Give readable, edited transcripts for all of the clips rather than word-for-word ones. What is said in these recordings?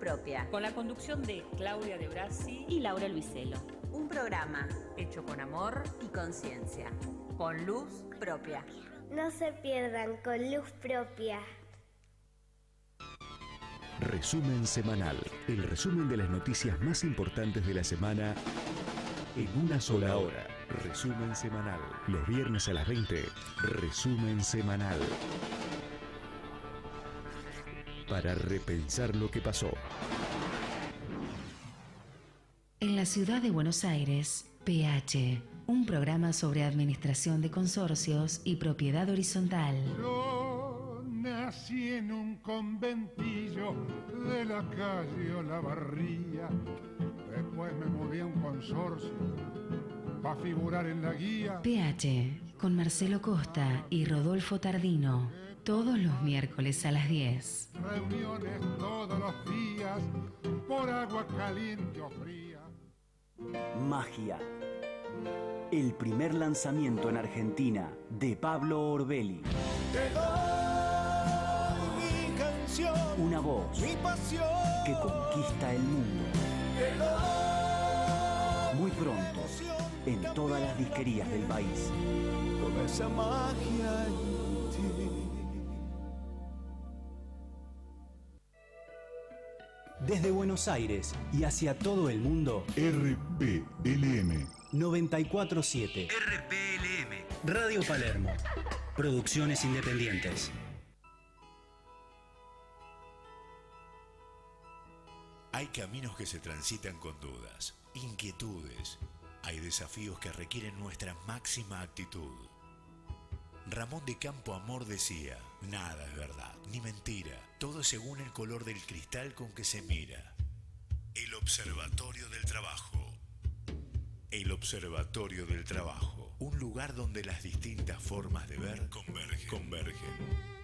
Propia, con la conducción de Claudia De Brasi y Laura Luiselo. Un programa hecho con amor y conciencia, con luz propia. No se pierdan Con Luz Propia. Resumen semanal. El resumen de las noticias más importantes de la semana en una sola hora. Resumen semanal. Los viernes a las 20. Resumen semanal. Para repensar lo que pasó. En la ciudad de Buenos Aires, PH, un programa sobre administración de consorcios y propiedad horizontal. Yo nací en un conventillo de la calle Olavarría. Después me moví a un consorcio para figurar en la guía. PH, con Marcelo Costa y Rodolfo Tardino. Todos los miércoles a las 10. Reuniones todos los días, por agua caliente o fría. Magia. El primer lanzamiento en Argentina de Pablo Orbelli. Te doy mi canción, una voz, mi pasión, que conquista el mundo. Te doy muy pronto, en todas las disquerías del país. Con esa magia en ti. Desde Buenos Aires y hacia todo el mundo, RPLM 94.7. RPLM, Radio Palermo. Producciones independientes. Hay caminos que se transitan con dudas, inquietudes. Hay desafíos que requieren nuestra máxima actitud. Ramón de Campo Amor decía: nada es verdad, ni mentira, todo es según el color del cristal con que se mira. El Observatorio del Trabajo. El Observatorio del Trabajo, un lugar donde las distintas formas de ver convergen.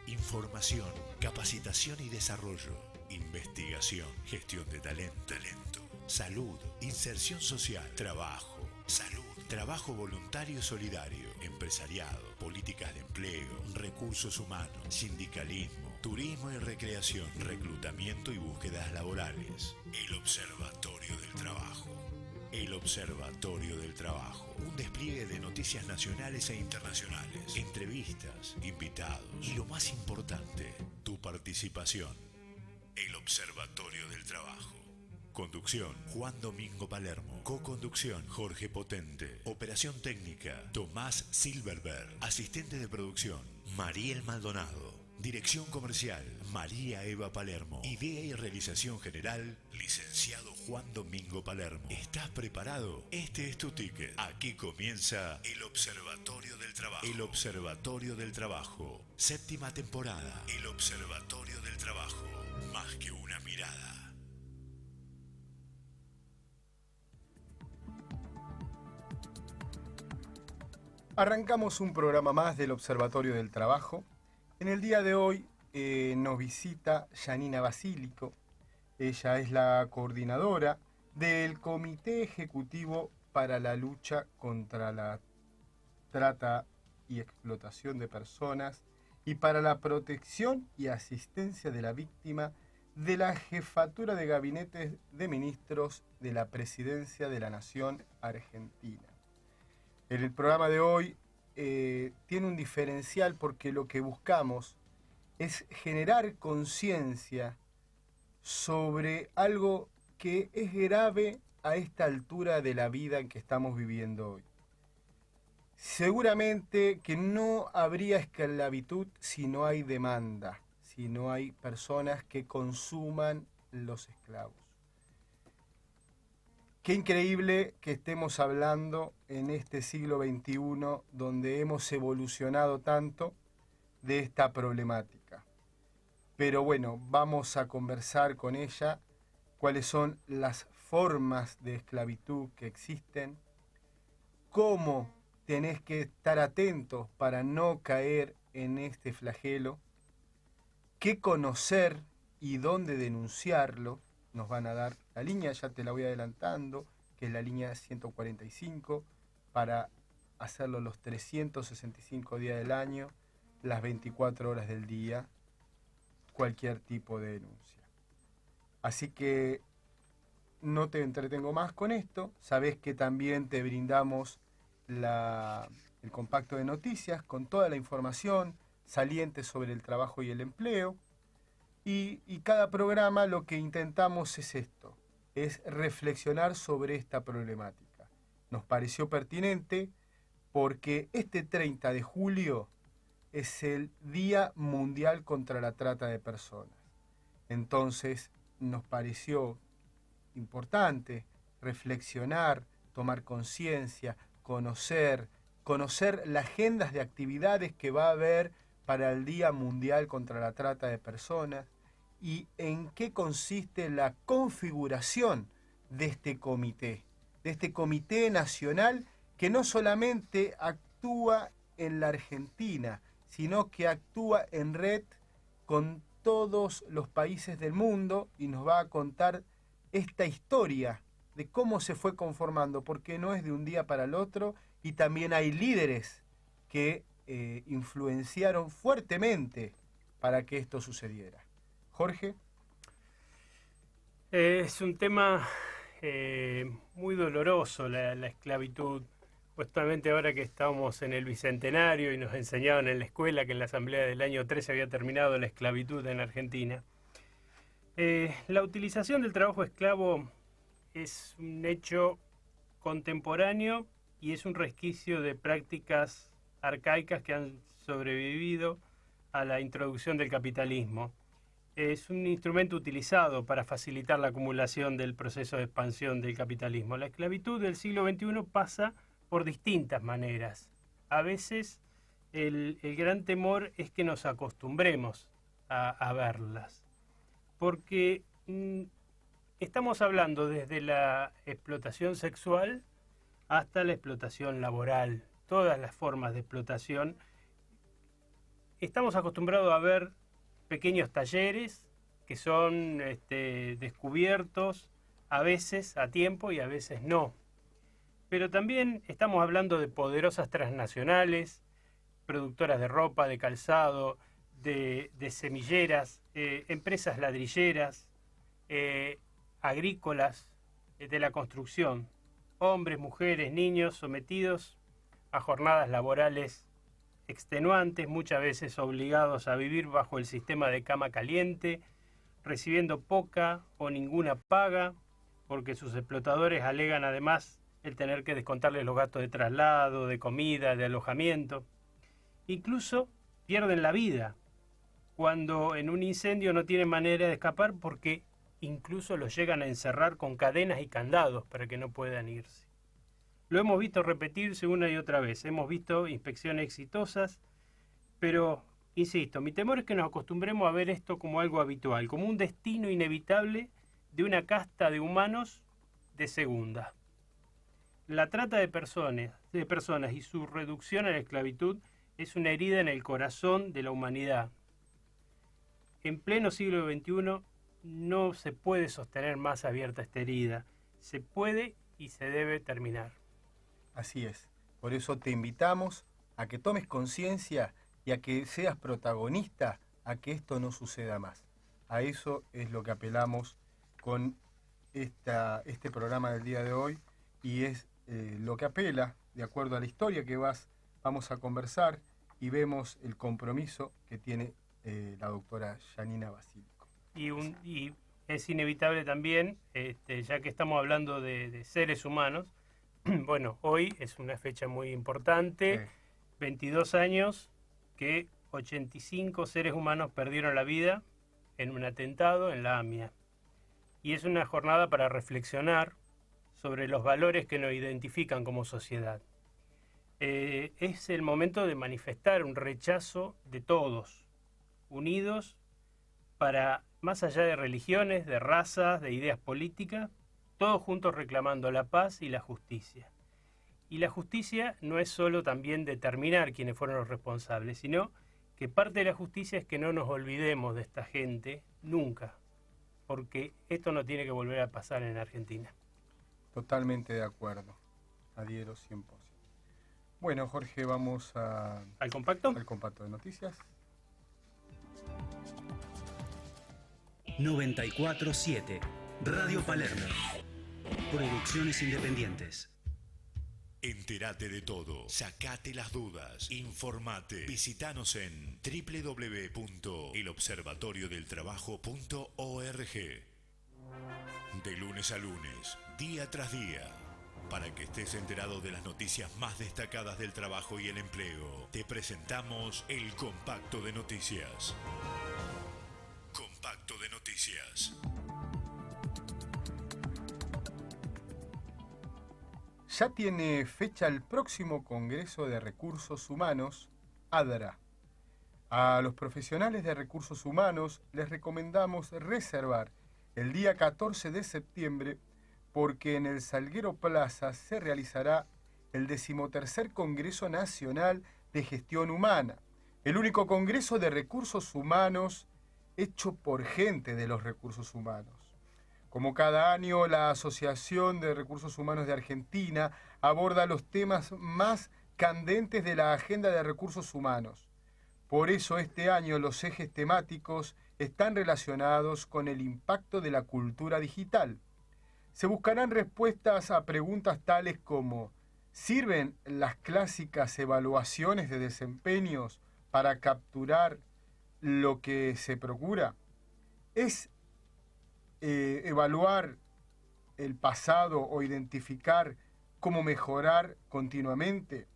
Información, capacitación y desarrollo, investigación, gestión de talento, salud, inserción social, trabajo, salud, trabajo voluntario y solidario, empresariado, políticas de empleo, recursos humanos, sindicalismo, turismo y recreación, reclutamiento y búsquedas laborales. El Observatorio del Trabajo. El Observatorio del Trabajo. Un despliegue de noticias nacionales e internacionales, entrevistas, invitados y lo más importante, tu participación. El Observatorio del Trabajo. Conducción: Juan Domingo Palermo. Co-conducción: Jorge Potente. Operación técnica: Tomás Silverberg. Asistente de producción: Mariel Maldonado. Dirección comercial: María Eva Palermo. Idea y realización general: licenciado Juan Domingo Palermo. ¿Estás preparado? Este es tu ticket. Aquí comienza El Observatorio del Trabajo. El Observatorio del Trabajo. 7ª temporada. El Observatorio del Trabajo. Más que una mirada. Arrancamos un programa más del Observatorio del Trabajo. En el día de hoy nos visita Janina Basílico. Ella es la coordinadora del Comité Ejecutivo para la Lucha contra la Trata y Explotación de Personas y para la Protección y Asistencia de la Víctima de la Jefatura de Gabinete de Ministros de la Presidencia de la Nación Argentina. El programa de hoy tiene un diferencial porque lo que buscamos es generar conciencia sobre algo que es grave a esta altura de la vida en que estamos viviendo hoy. Seguramente que no habría esclavitud si no hay demanda, si no hay personas que consuman los esclavos. Qué increíble que estemos hablando en este siglo XXI, donde hemos evolucionado tanto de esta problemática. Pero bueno, vamos a conversar con ella cuáles son las formas de esclavitud que existen, cómo tenés que estar atentos para no caer en este flagelo, qué conocer y dónde denunciarlo. Nos van a dar la línea, ya te la voy adelantando, que es la línea 145, para hacerlo los 365 días del año, las 24 horas del día, cualquier tipo de denuncia. Así que no te entretengo más con esto. Sabés que también te brindamos el compacto de noticias con toda la información saliente sobre el trabajo y el empleo. Y cada programa lo que intentamos es esto, es reflexionar sobre esta problemática. Nos pareció pertinente porque este 30 de julio es el Día Mundial contra la Trata de Personas. Entonces nos pareció importante reflexionar, tomar conciencia, conocer las agendas de actividades que va a haber para el Día Mundial contra la Trata de Personas y en qué consiste la configuración de este comité nacional que no solamente actúa en la Argentina, sino que actúa en red con todos los países del mundo y nos va a contar esta historia de cómo se fue conformando, porque no es de un día para el otro y también hay líderes que influenciaron fuertemente para que esto sucediera. Jorge. Es un tema muy doloroso la esclavitud. Justamente ahora que estábamos en el Bicentenario y nos enseñaban en la escuela que en la Asamblea del año 13 había terminado la esclavitud en Argentina. La utilización del trabajo esclavo es un hecho contemporáneo y es un resquicio de prácticas arcaicas que han sobrevivido a la introducción del capitalismo. Es un instrumento utilizado para facilitar la acumulación del proceso de expansión del capitalismo. La esclavitud del siglo XXI pasa por distintas maneras. A veces el gran temor es que nos acostumbremos a verlas, porque estamos hablando desde la explotación sexual hasta la explotación laboral, todas las formas de explotación. Estamos acostumbrados a ver pequeños talleres que son descubiertos a veces a tiempo y a veces no. Pero también estamos hablando de poderosas transnacionales, productoras de ropa, de calzado, de semilleras, empresas ladrilleras, agrícolas, de la construcción. Hombres, mujeres, niños sometidos a jornadas laborales extenuantes, muchas veces obligados a vivir bajo el sistema de cama caliente, recibiendo poca o ninguna paga, porque sus explotadores alegan además el tener que descontarles los gastos de traslado, de comida, de alojamiento. Incluso pierden la vida cuando en un incendio no tienen manera de escapar porque incluso los llegan a encerrar con cadenas y candados para que no puedan irse. Lo hemos visto repetirse una y otra vez, hemos visto inspecciones exitosas, pero, insisto, mi temor es que nos acostumbremos a ver esto como algo habitual, como un destino inevitable de una casta de humanos de segunda. La trata de personas y su reducción a la esclavitud es una herida en el corazón de la humanidad. En pleno siglo XXI no se puede sostener más abierta esta herida. Se puede y se debe terminar. Así es. Por eso te invitamos a que tomes conciencia y a que seas protagonista a que esto no suceda más. A eso es lo que apelamos con este programa del día de hoy y es lo que apela, de acuerdo a la historia que vamos a conversar y vemos el compromiso que tiene la doctora Janina Basílico. Y es inevitable también, ya que estamos hablando de seres humanos, bueno, hoy es una fecha muy importante, 22 años que 85 seres humanos perdieron la vida en un atentado en la AMIA. Y es una jornada para reflexionar sobre los valores que nos identifican como sociedad. Es el momento de manifestar un rechazo de todos, unidos para, más allá de religiones, de razas, de ideas políticas, todos juntos reclamando la paz y la justicia. Y la justicia no es solo también determinar quiénes fueron los responsables, sino que parte de la justicia es que no nos olvidemos de esta gente nunca, porque esto no tiene que volver a pasar en Argentina. Totalmente de acuerdo, adhiero 100%. Bueno, Jorge, vamos ¿Al compacto? Al compacto de noticias. 947 Radio Palermo. Producciones independientes. Entérate de todo, sacate las dudas, informate, visitanos en www.elobservatoriodeltrabajo.org. De lunes a lunes, día tras día, para que estés enterado de las noticias más destacadas del trabajo y el empleo, te presentamos el Compacto de Noticias. Compacto de Noticias. Ya tiene fecha el próximo Congreso de Recursos Humanos, ADRA. A los profesionales de recursos humanos les recomendamos reservar el día 14 de septiembre porque en el Salguero Plaza se realizará el 13º Congreso Nacional de Gestión Humana, el único Congreso de Recursos Humanos hecho por gente de los recursos humanos. Como cada año, la Asociación de Recursos Humanos de Argentina aborda los temas más candentes de la agenda de recursos humanos. Por eso este año los ejes temáticos están relacionados con el impacto de la cultura digital. Se buscarán respuestas a preguntas tales como: ¿sirven las clásicas evaluaciones de desempeños para capturar lo que se procura? ¿Es evaluar el pasado o identificar cómo mejorar continuamente?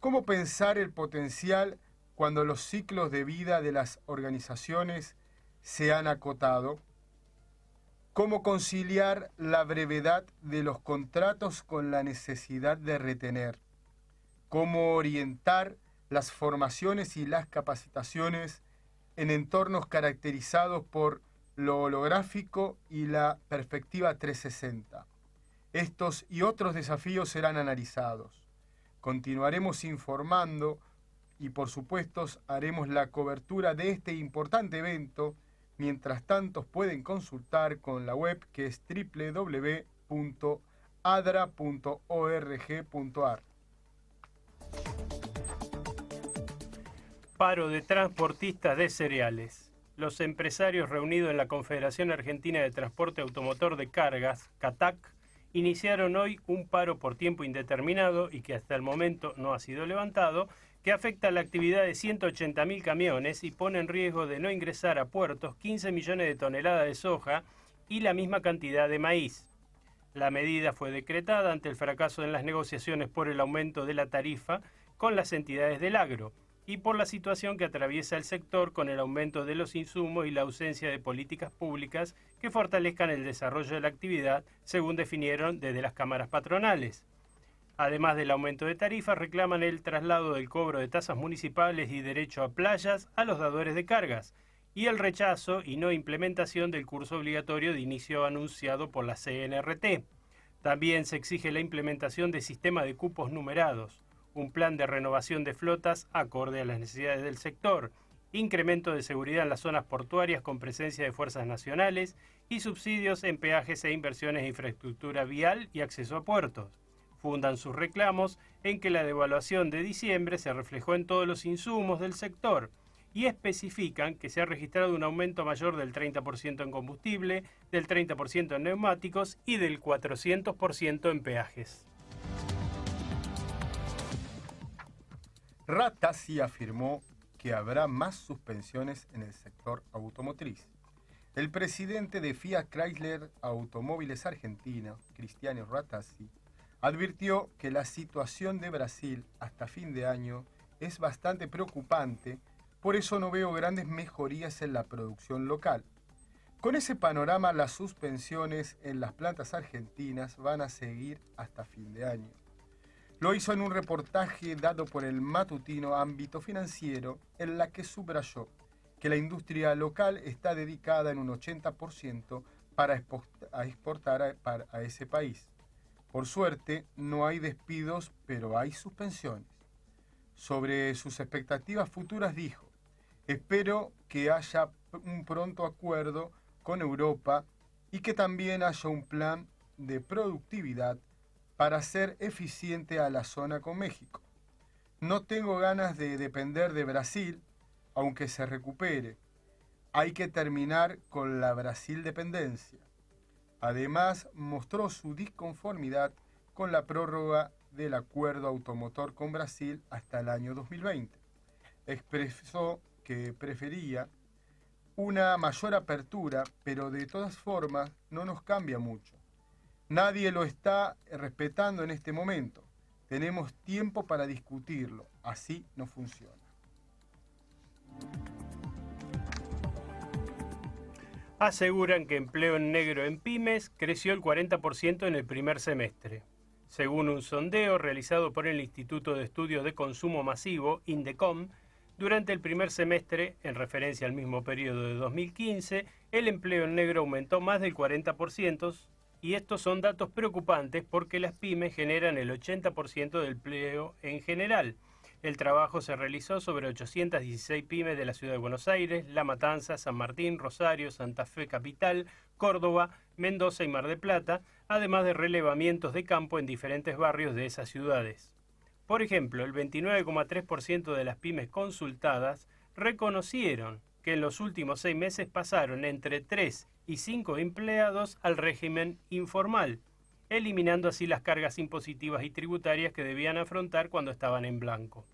¿Cómo pensar el potencial cuando los ciclos de vida de las organizaciones se han acotado? ¿Cómo conciliar la brevedad de los contratos con la necesidad de retener? ¿Cómo orientar las formaciones y las capacitaciones en entornos caracterizados por lo holográfico y la perspectiva 360? Estos y otros desafíos serán analizados. Continuaremos informando y, por supuesto, haremos la cobertura de este importante evento. Mientras tanto, pueden consultar con la web que es www.adra.org.ar. Paro de transportistas de cereales. Los empresarios reunidos en la Confederación Argentina de Transporte Automotor de Cargas, CATAC, iniciaron hoy un paro por tiempo indeterminado y que hasta el momento no ha sido levantado, que afecta la actividad de 180.000 camiones y pone en riesgo de no ingresar a puertos 15 millones de toneladas de soja y la misma cantidad de maíz. La medida fue decretada ante el fracaso en las negociaciones por el aumento de la tarifa con las entidades del agro y por la situación que atraviesa el sector con el aumento de los insumos y la ausencia de políticas públicas que fortalezcan el desarrollo de la actividad, según definieron desde las cámaras patronales. Además del aumento de tarifas, reclaman el traslado del cobro de tasas municipales y derecho a playas a los dadores de cargas, y el rechazo y no implementación del curso obligatorio de inicio anunciado por la CNRT. También se exige la implementación de sistema de cupos numerados, un plan de renovación de flotas acorde a las necesidades del sector, incremento de seguridad en las zonas portuarias con presencia de fuerzas nacionales y subsidios en peajes e inversiones en infraestructura vial y acceso a puertos. Fundan sus reclamos en que la devaluación de diciembre se reflejó en todos los insumos del sector y especifican que se ha registrado un aumento mayor del 30% en combustible, del 30% en neumáticos y del 400% en peajes. Ratazzi afirmó que habrá más suspensiones en el sector automotriz. El presidente de Fiat Chrysler Automóviles Argentina, Cristiano Ratazzi, advirtió que la situación de Brasil hasta fin de año es bastante preocupante, por eso no veo grandes mejorías en la producción local. Con ese panorama, las suspensiones en las plantas argentinas van a seguir hasta fin de año. Lo hizo en un reportaje dado por el matutino Ámbito Financiero, en la que subrayó que la industria local está dedicada en un 80% para exportar a ese país. Por suerte, no hay despidos, pero hay suspensiones. Sobre sus expectativas futuras dijo: espero que haya un pronto acuerdo con Europa y que también haya un plan de productividad para hacer eficiente a la zona con México. No tengo ganas de depender de Brasil, aunque se recupere. Hay que terminar con la Brasil dependencia. Además, mostró su disconformidad con la prórroga del acuerdo automotor con Brasil hasta el año 2020. Expresó que prefería una mayor apertura, pero de todas formas no nos cambia mucho. Nadie lo está respetando en este momento. Tenemos tiempo para discutirlo. Así no funciona. Aseguran que empleo en negro en pymes creció el 40% en el primer semestre. Según un sondeo realizado por el Instituto de Estudios de Consumo Masivo, INDECOM, durante el primer semestre, en referencia al mismo periodo de 2015, el empleo en negro aumentó más del 40%, y estos son datos preocupantes porque las pymes generan el 80% del empleo en general. El trabajo se realizó sobre 816 pymes de la Ciudad de Buenos Aires, La Matanza, San Martín, Rosario, Santa Fe Capital, Córdoba, Mendoza y Mar del Plata, además de relevamientos de campo en diferentes barrios de esas ciudades. Por ejemplo, el 29,3% de las pymes consultadas reconocieron que en los últimos 6 meses pasaron entre 3 y 5 empleados al régimen informal, eliminando así las cargas impositivas y tributarias que debían afrontar cuando estaban en blanco.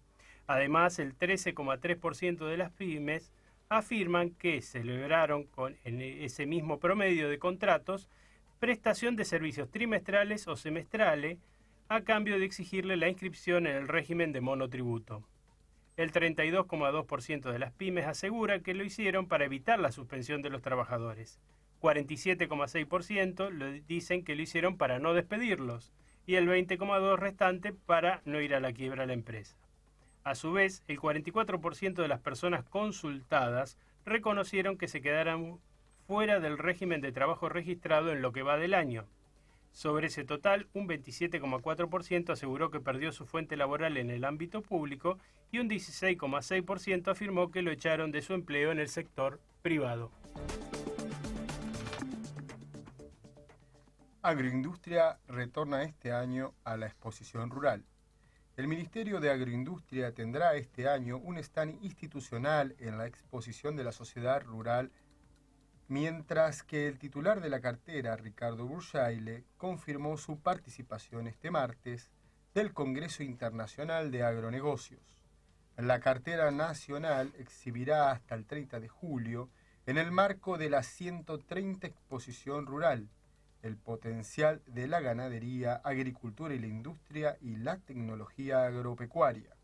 Además, el 13,3% de las pymes afirman que celebraron en ese mismo promedio de contratos prestación de servicios trimestrales o semestrales a cambio de exigirle la inscripción en el régimen de monotributo. El 32,2% de las pymes asegura que lo hicieron para evitar la suspensión de los trabajadores. 47,6% dicen que lo hicieron para no despedirlos y el 20,2% restante para no ir a la quiebra a la empresa. A su vez, el 44% de las personas consultadas reconocieron que se quedaran fuera del régimen de trabajo registrado en lo que va del año. Sobre ese total, un 27,4% aseguró que perdió su fuente laboral en el ámbito público y un 16,6% afirmó que lo echaron de su empleo en el sector privado. Agroindustria retorna este año a la exposición rural. El Ministerio de Agroindustria tendrá este año un stand institucional en la exposición de la sociedad rural, mientras que el titular de la cartera, Ricardo Burjaile, confirmó su participación este martes del Congreso Internacional de Agronegocios. La cartera nacional exhibirá hasta el 30 de julio, en el marco de la 130 Exposición Rural, el potencial de la ganadería, agricultura y la industria y la tecnología agropecuaria.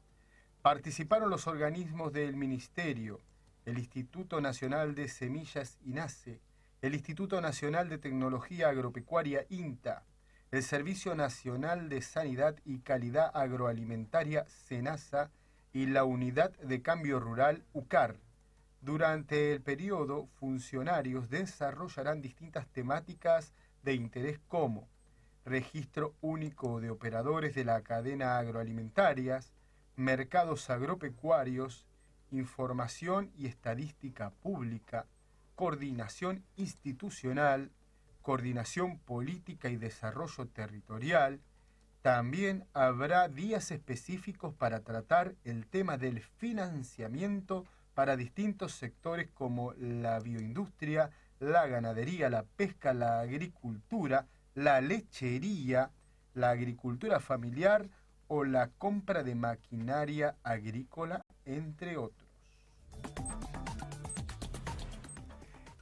Participaron los organismos del Ministerio, el Instituto Nacional de Semillas INASE, el Instituto Nacional de Tecnología Agropecuaria INTA, el Servicio Nacional de Sanidad y Calidad Agroalimentaria SENASA y la Unidad de Cambio Rural UCAR. Durante el periodo, funcionarios desarrollarán distintas temáticas de interés como registro único de operadores de la cadena agroalimentarias, mercados agropecuarios, información y estadística pública, coordinación institucional, coordinación política y desarrollo territorial. También habrá días específicos para tratar el tema del financiamiento para distintos sectores como la bioindustria, la ganadería, la pesca, la agricultura, la lechería, la agricultura familiar o la compra de maquinaria agrícola, entre otros.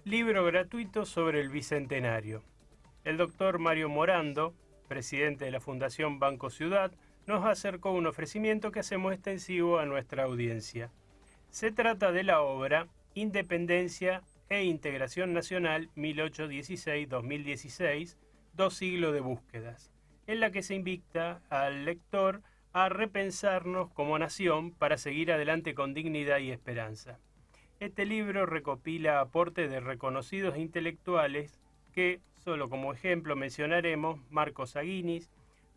Libro gratuito sobre el Bicentenario. El doctor Mario Morando, presidente de la Fundación Banco Ciudad, nos acercó un ofrecimiento que hacemos extensivo a nuestra audiencia. Se trata de la obra Independencia e Integración Nacional 1816-2016, 2 siglos de búsquedas, en la que se invita al lector a repensarnos como nación para seguir adelante con dignidad y esperanza. Este libro recopila aportes de reconocidos intelectuales que, solo como ejemplo mencionaremos, Marcos Aguinis,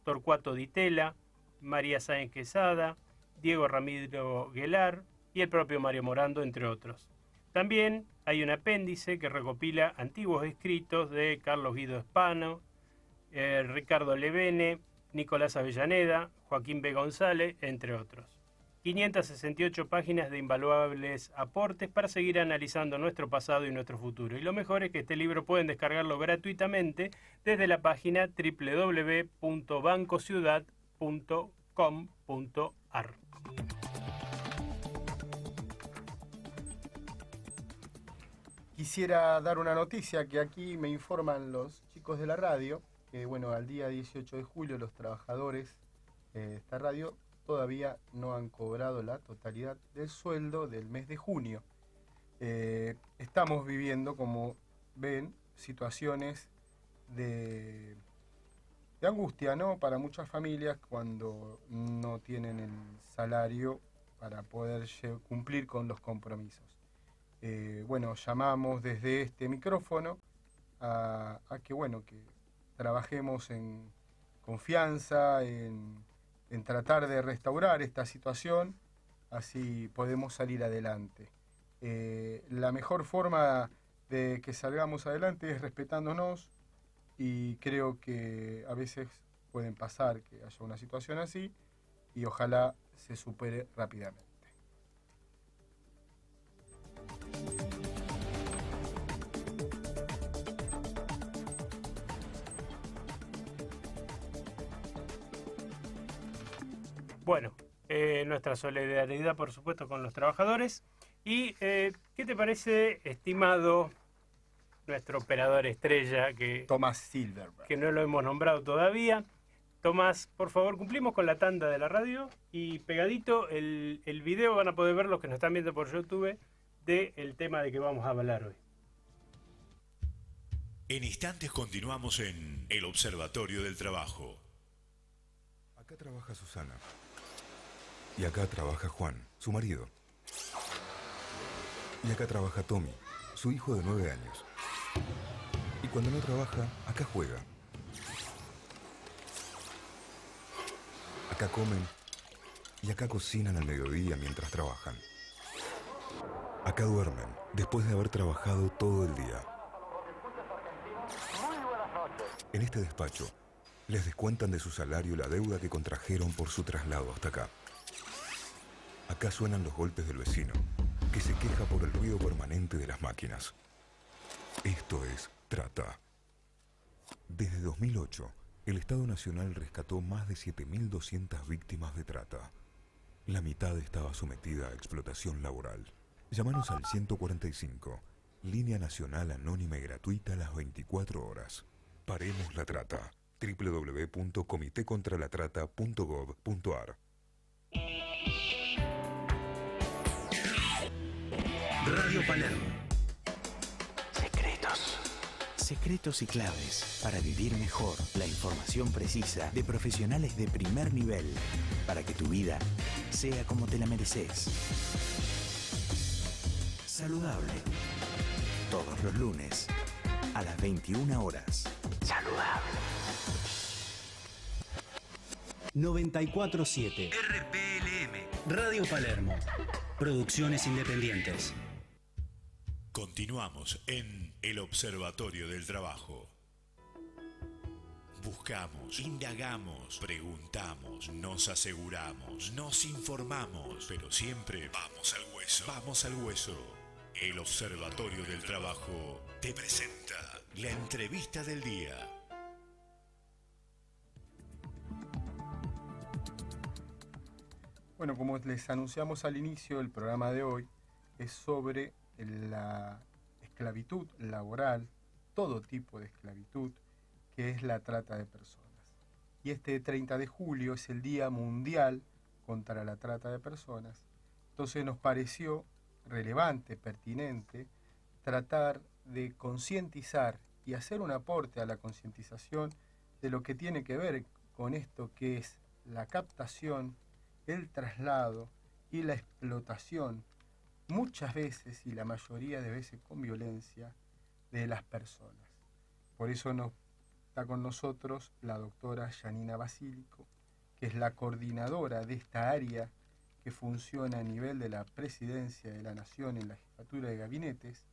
Torcuato Di Tella, María Sáenz Quesada, Diego Ramiro Guelar y el propio Mario Morando, entre otros. También hay un apéndice que recopila antiguos escritos de Carlos Guido Espano, Ricardo Levene, Nicolás Avellaneda, Joaquín B. González, entre otros. 568 páginas de invaluables aportes para seguir analizando nuestro pasado y nuestro futuro. Y lo mejor es que este libro pueden descargarlo gratuitamente desde la página www.bancociudad.com.ar. Quisiera dar una noticia que aquí me informan los chicos de la radio, que bueno, al día 18 de julio los trabajadores de esta radio todavía no han cobrado la totalidad del sueldo del mes de junio. Estamos viviendo, como ven, situaciones de angustia, ¿no? Para muchas familias cuando no tienen el salario para poder cumplir con los compromisos. Bueno, llamamos desde este micrófono a que trabajemos en confianza, en tratar de restaurar esta situación, así podemos salir adelante. La mejor forma de que salgamos adelante es respetándonos, y creo que a veces pueden pasar que haya una situación así y ojalá se supere rápidamente. Bueno, nuestra solidaridad, por supuesto, con los trabajadores. ¿Y qué te parece, estimado nuestro operador estrella, Tomás Silverberg, que no lo hemos nombrado todavía? Tomás, por favor, cumplimos con la tanda de la radio y pegadito el video van a poder ver los que nos están viendo por YouTube del tema de que vamos a hablar hoy. En instantes continuamos en el Observatorio del Trabajo. Acá trabaja Susana. Y acá trabaja Juan, su marido. Y acá trabaja Tommy, su hijo de 9 años. Y cuando no trabaja, acá juega. Acá comen y acá cocinan al mediodía mientras trabajan. Acá duermen después de haber trabajado todo el día. En este despacho, les descuentan de su salario la deuda que contrajeron por su traslado hasta acá. Acá suenan los golpes del vecino, que se queja por el ruido permanente de las máquinas. Esto es trata. Desde 2008, el Estado Nacional rescató más de 7.200 víctimas de trata. La mitad estaba sometida a explotación laboral. Llámanos al 145, línea nacional anónima y gratuita las 24 horas. Paremos la trata. www.comitecontralatrata.gov.ar. Radio Palermo. Secretos y claves para vivir mejor. La información precisa de profesionales de primer nivel para que tu vida sea como te la mereces. Saludable. Todos los lunes a las 21 horas. Saludable. 94.7 RPLM Radio Palermo. Producciones independientes. Continuamos en el Observatorio del Trabajo. Buscamos, indagamos, preguntamos, nos aseguramos, nos informamos, pero siempre vamos al hueso. Vamos al hueso. El Observatorio del Trabajo te presenta la entrevista del día. Bueno, como les anunciamos al inicio, el programa de hoy es sobre la esclavitud laboral, todo tipo de esclavitud, que es la trata de personas. Y este 30 de julio es el Día Mundial contra la Trata de Personas. Entonces nos pareció relevante, pertinente, tratar de concientizar y hacer un aporte a la concientización de lo que tiene que ver con esto que es la captación, el traslado y la explotación, muchas veces y la mayoría de veces con violencia, de las personas. Por eso está con nosotros la doctora Yanina Basílico, que es la coordinadora de esta área que funciona a nivel de la Presidencia de la Nación en la Jefatura de Gabinetes,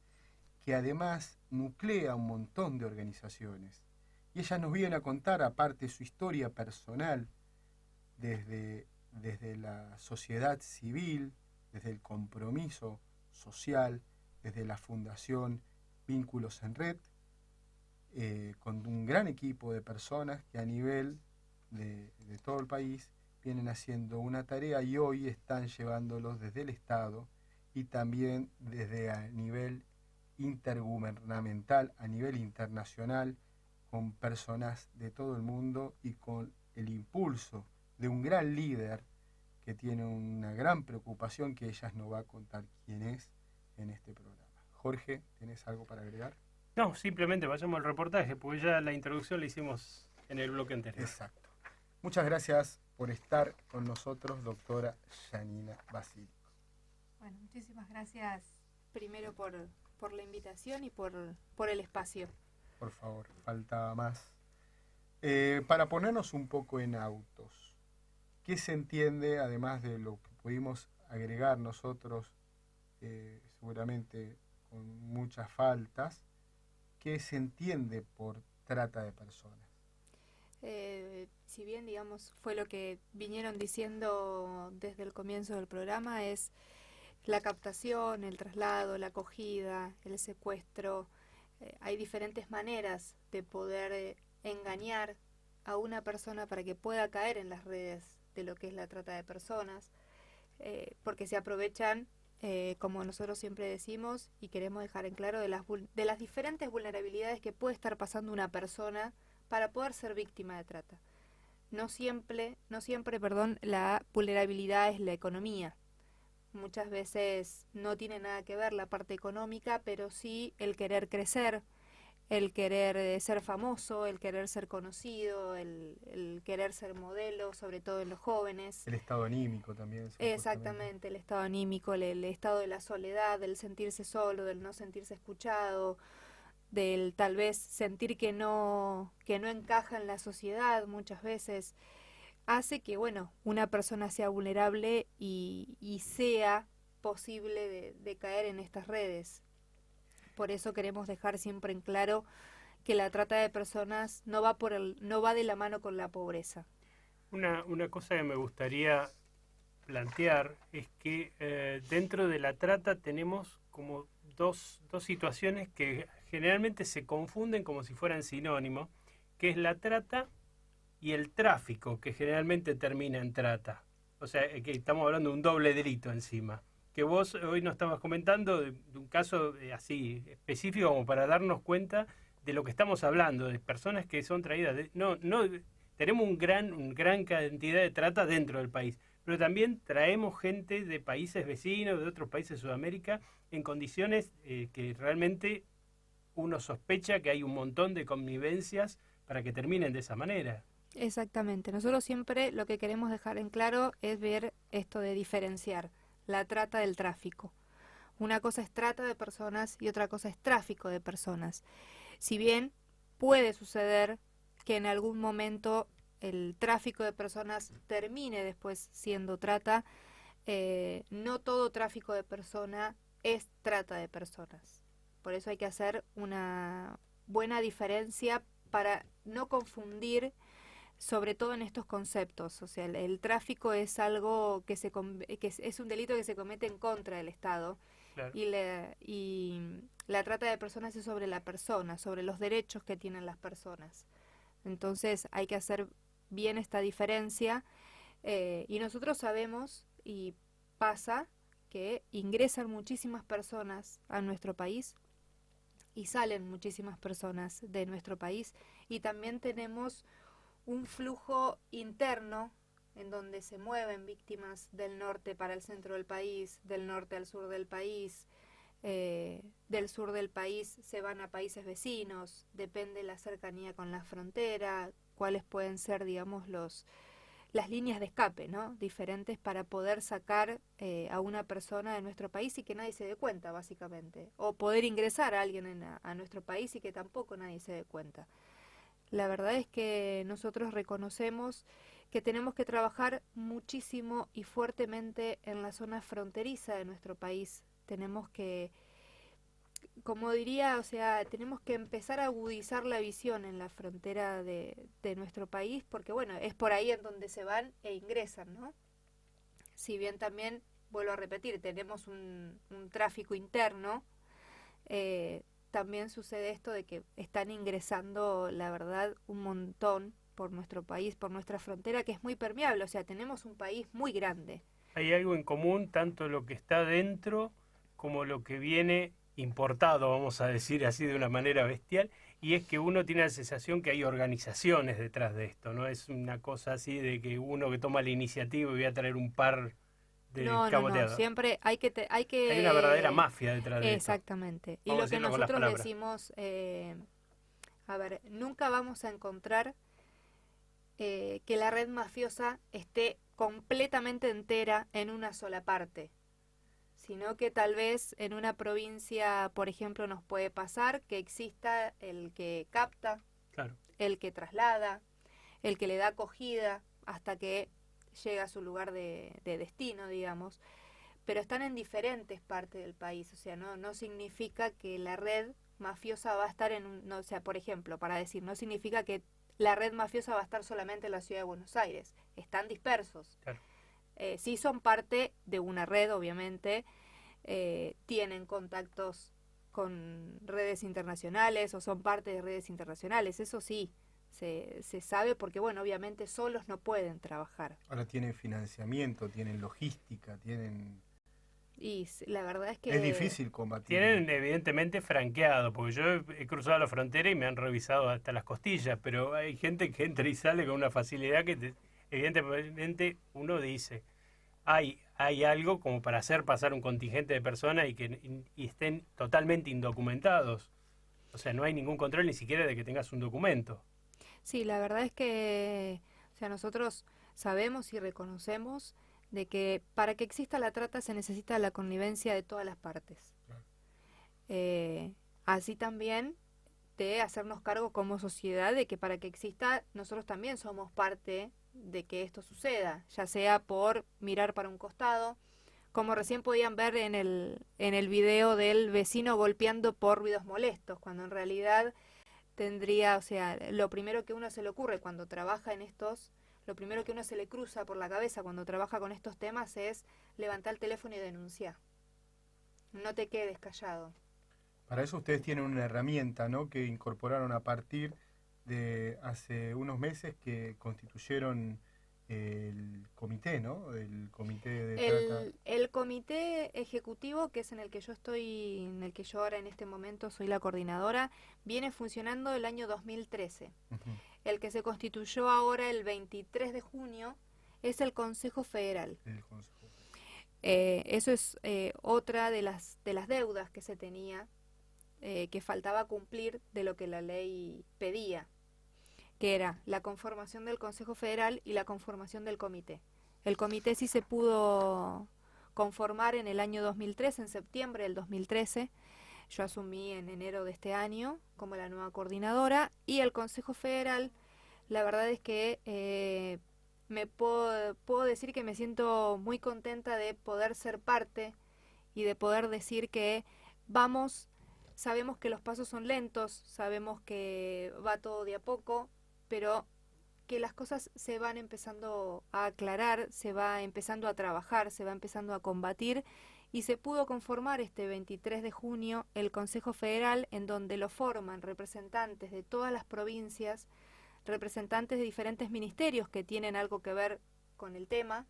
que además nuclea un montón de organizaciones. Y ella nos viene a contar, aparte, su historia personal, desde desde la sociedad civil, desde el compromiso social, desde la Fundación Vínculos en Red, con un gran equipo de personas que a nivel de todo el país vienen haciendo una tarea y hoy están llevándolos desde el Estado y también desde a nivel intergubernamental, a nivel internacional, con personas de todo el mundo y con el impulso de un gran líder que tiene una gran preocupación que ella nos va a contar quién es en este programa. Jorge, ¿tenés algo para agregar? No, simplemente vayamos al reportaje, porque ya la introducción la hicimos en el bloque anterior. Exacto. Muchas gracias por estar con nosotros, doctora Janina Basílico. Bueno, muchísimas gracias primero por la invitación y por el espacio. Por favor, falta más. Para ponernos un poco en autos, ¿qué se entiende, además de lo que pudimos agregar nosotros, seguramente con muchas faltas, qué se entiende por trata de personas? Si bien, digamos, fue lo que vinieron diciendo desde el comienzo del programa, es la captación, el traslado, la acogida, el secuestro. Hay diferentes maneras de poder engañar a una persona para que pueda caer en las redes de lo que es la trata de personas, porque se aprovechan, como nosotros siempre decimos y queremos dejar en claro, de las diferentes vulnerabilidades que puede estar pasando una persona para poder ser víctima de trata. No siempre, la vulnerabilidad es la economía. Muchas veces no tiene nada que ver la parte económica, pero sí el querer crecer, el querer ser famoso, el querer ser conocido, el querer ser modelo, sobre todo en los jóvenes. El estado anímico también. Exactamente, el estado anímico, el estado de la soledad, del sentirse solo, del no sentirse escuchado, del tal vez sentir que no encaja en la sociedad muchas veces, hace que, bueno, una persona sea vulnerable y sea posible de caer en estas redes. Por eso queremos dejar siempre en claro que la trata de personas no va de la mano con la pobreza. Una cosa que me gustaría plantear es que dentro de la trata tenemos como dos situaciones que generalmente se confunden como si fueran sinónimos, que es la trata y el tráfico, que generalmente termina en trata. O sea, que estamos hablando de un doble delito encima. Que vos hoy nos estabas comentando de un caso así específico como para darnos cuenta de lo que estamos hablando, de personas que son traídas. Tenemos una gran cantidad de trata dentro del país, pero también traemos gente de países vecinos, de otros países de Sudamérica, en condiciones que realmente uno sospecha que hay un montón de connivencias para que terminen de esa manera. Exactamente. Nosotros siempre lo que queremos dejar en claro es ver esto de diferenciar la trata del tráfico. Una cosa es trata de personas y otra cosa es tráfico de personas. Si bien puede suceder que en algún momento el tráfico de personas termine después siendo trata, no todo tráfico de persona es trata de personas. Por eso hay que hacer una buena diferencia para no confundir, sobre todo en estos conceptos. O sea, el tráfico es algo que es un delito que se comete en contra del Estado. Claro. Y la trata de personas es sobre la persona, sobre los derechos que tienen las personas. Entonces hay que hacer bien esta diferencia, y nosotros sabemos, y pasa, que ingresan muchísimas personas a nuestro país y salen muchísimas personas de nuestro país, y también tenemos un flujo interno en donde se mueven víctimas del norte para el centro del país, del norte al sur del país, del sur del país se van a países vecinos, depende la cercanía con la frontera, cuáles pueden ser, digamos, las líneas de escape, ¿no?, diferentes para poder sacar a una persona de nuestro país y que nadie se dé cuenta, básicamente, o poder ingresar a alguien a nuestro país y que tampoco nadie se dé cuenta. La verdad es que nosotros reconocemos que tenemos que trabajar muchísimo y fuertemente en la zona fronteriza de nuestro país. Tenemos que, como diría, o sea, tenemos que empezar a agudizar la visión en la frontera de nuestro país, porque bueno, es por ahí en donde se van e ingresan, ¿no? si bien también, vuelvo a repetir, tenemos un tráfico interno, también sucede esto de que están ingresando, la verdad, un montón por nuestro país, por nuestra frontera, que es muy permeable. O sea, tenemos un país muy grande. Hay algo en común, tanto lo que está dentro como lo que viene importado, vamos a decir así de una manera bestial, y es que uno tiene la sensación que hay organizaciones detrás de esto, no es una cosa así de que uno que toma la iniciativa y voy a traer un par de caboteados. No, siempre hay hay una verdadera mafia detrás de esto. Exactamente. Y Vamos lo que con las nosotros palabras. decimos, a ver, nunca vamos a encontrar que la red mafiosa esté completamente entera en una sola parte, sino que tal vez en una provincia, por ejemplo, nos puede pasar que exista el que capta, claro, el que traslada, el que le da acogida hasta que llega a su lugar de destino, digamos, pero están en diferentes partes del país. O sea, no significa que la red mafiosa va a estar o sea, por ejemplo, para decir, no significa que la red mafiosa va a estar solamente en la ciudad de Buenos Aires, están dispersos. Claro. Sí son parte de una red, obviamente, tienen contactos con redes internacionales o son parte de redes internacionales, eso sí, se sabe porque, bueno, obviamente solos no pueden trabajar. Ahora tienen financiamiento, tienen logística, tienen... Y la verdad es que... Es difícil combatir. Tienen evidentemente franqueado, porque yo he cruzado la frontera y me han revisado hasta las costillas, pero hay gente que entra y sale con una facilidad que evidentemente uno dice, hay algo como para hacer pasar un contingente de personas y estén totalmente indocumentados. O sea, no hay ningún control ni siquiera de que tengas un documento. Sí, la verdad es que, o sea, nosotros sabemos y reconocemos de que para que exista la trata se necesita la connivencia de todas las partes. Así también de hacernos cargo como sociedad de que para que exista nosotros también somos parte de que esto suceda, ya sea por mirar para un costado, como recién podían ver en el video del vecino golpeando por ruidos molestos, cuando en realidad tendría, o sea, lo primero que uno se le ocurre cuando trabaja en estos, lo primero que uno se le cruza por la cabeza cuando trabaja con estos temas es levantar el teléfono y denunciar. No te quedes callado. Para eso ustedes tienen una herramienta, ¿no?, que incorporaron a partir de hace unos meses, que constituyeron el comité, ¿no? El comité de trata. El comité ejecutivo, que es en el que yo estoy, en el que yo ahora en este momento soy la coordinadora, viene funcionando el año 2013. Uh-huh. El que se constituyó ahora el 23 de junio es el Consejo Federal. Eso es otra de las deudas que se tenía, que faltaba cumplir de lo que la ley pedía, que era la conformación del Consejo Federal y la conformación del comité. El comité sí se pudo conformar en el año 2013, en septiembre del 2013. Yo asumí en enero de este año como la nueva coordinadora, y el Consejo Federal, la verdad es que me puedo decir que me siento muy contenta de poder ser parte y de poder decir que sabemos que los pasos son lentos, sabemos que va todo de a poco, pero que las cosas se van empezando a aclarar, se va empezando a trabajar, se va empezando a combatir, y se pudo conformar este 23 de junio el Consejo Federal, en donde lo forman representantes de todas las provincias, representantes de diferentes ministerios que tienen algo que ver con el tema,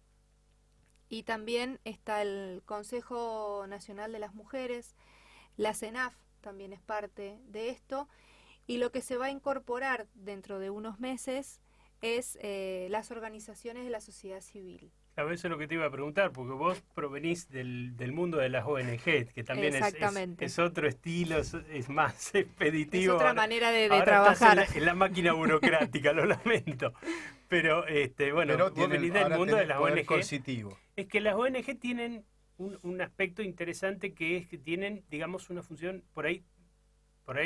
y también está el Consejo Nacional de las Mujeres, la CENAF también es parte de esto, y lo que se va a incorporar dentro de unos meses es las organizaciones de la sociedad civil. A veces es lo que te iba a preguntar, porque vos provenís del mundo de las ONG, que también es otro estilo, es más expeditivo. Es otra manera de ahora trabajar. Estás en la máquina burocrática, lo lamento. Pero bueno, vos venís del mundo de las ONG. Coercitivo. Es que las ONG tienen un aspecto interesante, que es que tienen, digamos, una función por ahí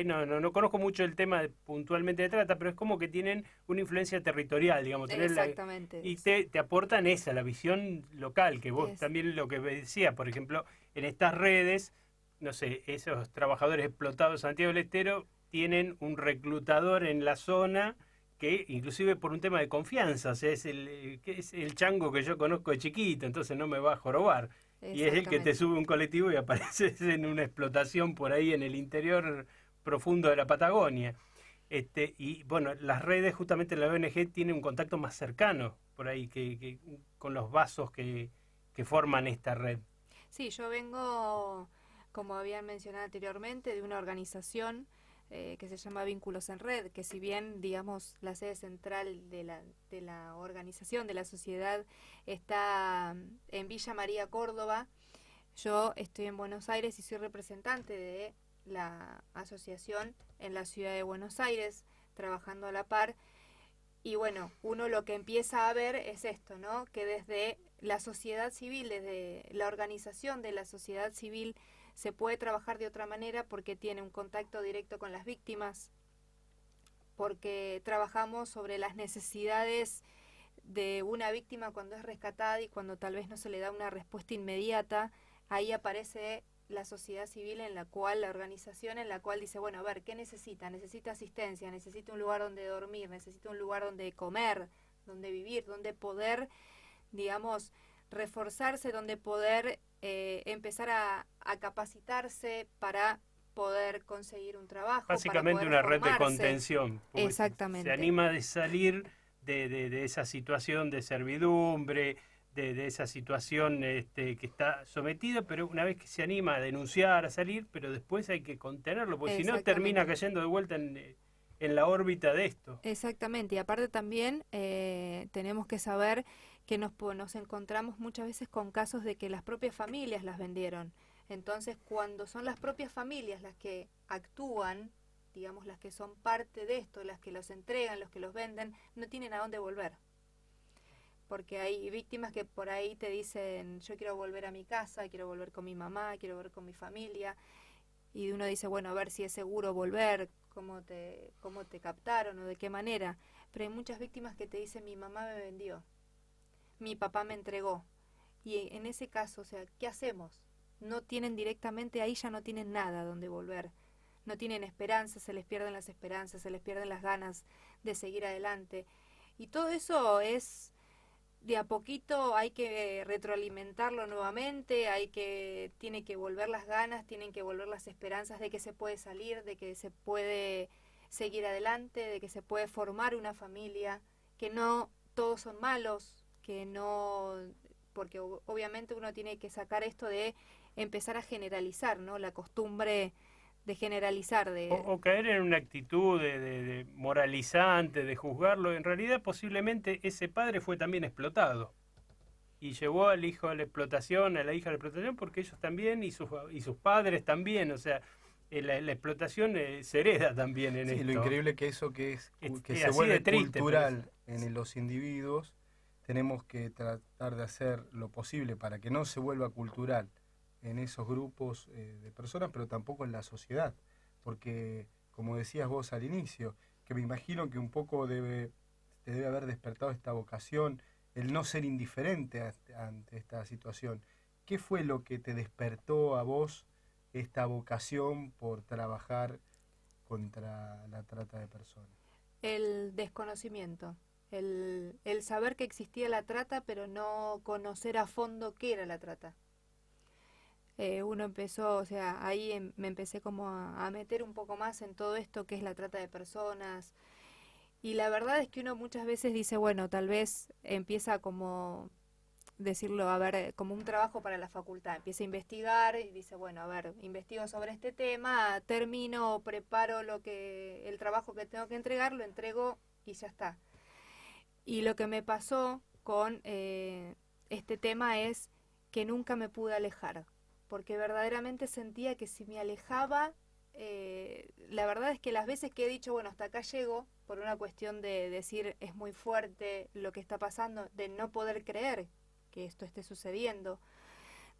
no conozco mucho el tema puntualmente de trata, pero es como que tienen una influencia territorial, digamos. Exactamente. Y te aportan la visión local, que vos también lo que decías, por ejemplo, en estas redes, no sé, esos trabajadores explotados de Santiago del Estero tienen un reclutador en la zona que inclusive por un tema de confianza, o sea, es el chango que yo conozco de chiquito, entonces no me va a jorobar. Y es el que te sube un colectivo y apareces en una explotación por ahí en el interior profundo de la Patagonia. Y bueno, las redes, justamente la ONG tiene un contacto más cercano por ahí que con los vasos que forman esta red. Sí, yo vengo, como habían mencionado anteriormente, de una organización que se llama Vínculos en Red, que si bien, digamos, la sede central de la organización, de la sociedad, está en Villa María, Córdoba, yo estoy en Buenos Aires y soy representante de la asociación en la ciudad de Buenos Aires, trabajando a la par. Y bueno, uno lo que empieza a ver es esto, ¿no? Que desde la sociedad civil, desde la organización de la sociedad civil, se puede trabajar de otra manera porque tiene un contacto directo con las víctimas, porque trabajamos sobre las necesidades de una víctima cuando es rescatada y cuando tal vez no se le da una respuesta inmediata. Ahí aparece la sociedad civil, en la cual, la organización en la cual dice, bueno, a ver, ¿qué necesita? Necesita asistencia, necesita un lugar donde dormir, necesita un lugar donde comer, donde vivir, donde poder, digamos, reforzarse, donde poder empezar a capacitarse para poder conseguir un trabajo. Básicamente una red de contención. Exactamente. Se anima de salir de esa situación de servidumbre, de esa situación que está sometida, pero una vez que se anima a denunciar, a salir, pero después hay que contenerlo, porque si no termina cayendo de vuelta en la órbita de esto. Exactamente, y aparte también tenemos que saber que nos encontramos muchas veces con casos de que las propias familias las vendieron. Entonces, cuando son las propias familias las que actúan, digamos, las que son parte de esto, las que los entregan, los que los venden, no tienen a dónde volver. Porque hay víctimas que por ahí te dicen, yo quiero volver a mi casa, quiero volver con mi mamá, quiero volver con mi familia. Y uno dice, bueno, a ver si es seguro volver, cómo te captaron o de qué manera. Pero hay muchas víctimas que te dicen, mi mamá me vendió, mi papá me entregó. Y en ese caso, o sea, ¿qué hacemos? No tienen directamente, ahí ya no tienen nada donde volver. No tienen esperanza, se les pierden las esperanzas, se les pierden las ganas de seguir adelante. Y todo eso es, de a poquito hay que retroalimentarlo nuevamente, tiene que volver las ganas, tienen que volver las esperanzas de que se puede salir, de que se puede seguir adelante, de que se puede formar una familia, que no todos son malos, que no, porque obviamente uno tiene que sacar esto de empezar a generalizar, ¿no? La costumbre de generalizar. O caer en una actitud de moralizante, de juzgarlo. En realidad, posiblemente ese padre fue también explotado. Y llevó al hijo a la explotación, a la hija a la explotación, porque ellos también, y sus padres también. O sea, la explotación se hereda también en esto. Lo increíble que eso que se vuelve cultural en los individuos, tenemos que tratar de hacer lo posible para que no se vuelva cultural en esos grupos de personas, pero tampoco en la sociedad, porque como decías vos al inicio, que me imagino que un poco te debe haber despertado esta vocación, el no ser indiferente ante esta situación. ¿Qué fue lo que te despertó a vos esta vocación por trabajar contra la trata de personas? El desconocimiento, el saber que existía la trata, pero no conocer a fondo qué era la trata. Uno empezó, o sea, ahí me empecé como a meter un poco más en todo esto que es la trata de personas. Y la verdad es que uno muchas veces dice, bueno, tal vez empieza como, decirlo, a ver, como un trabajo para la facultad. Empieza a investigar y dice, bueno, a ver, investigo sobre este tema, termino, preparo el trabajo que tengo que entregar, lo entrego y ya está. Y lo que me pasó con este tema es que nunca me pude alejar, porque verdaderamente sentía que si me alejaba, la verdad es que las veces que he dicho, bueno, hasta acá llego, por una cuestión de decir, es muy fuerte lo que está pasando, de no poder creer que esto esté sucediendo,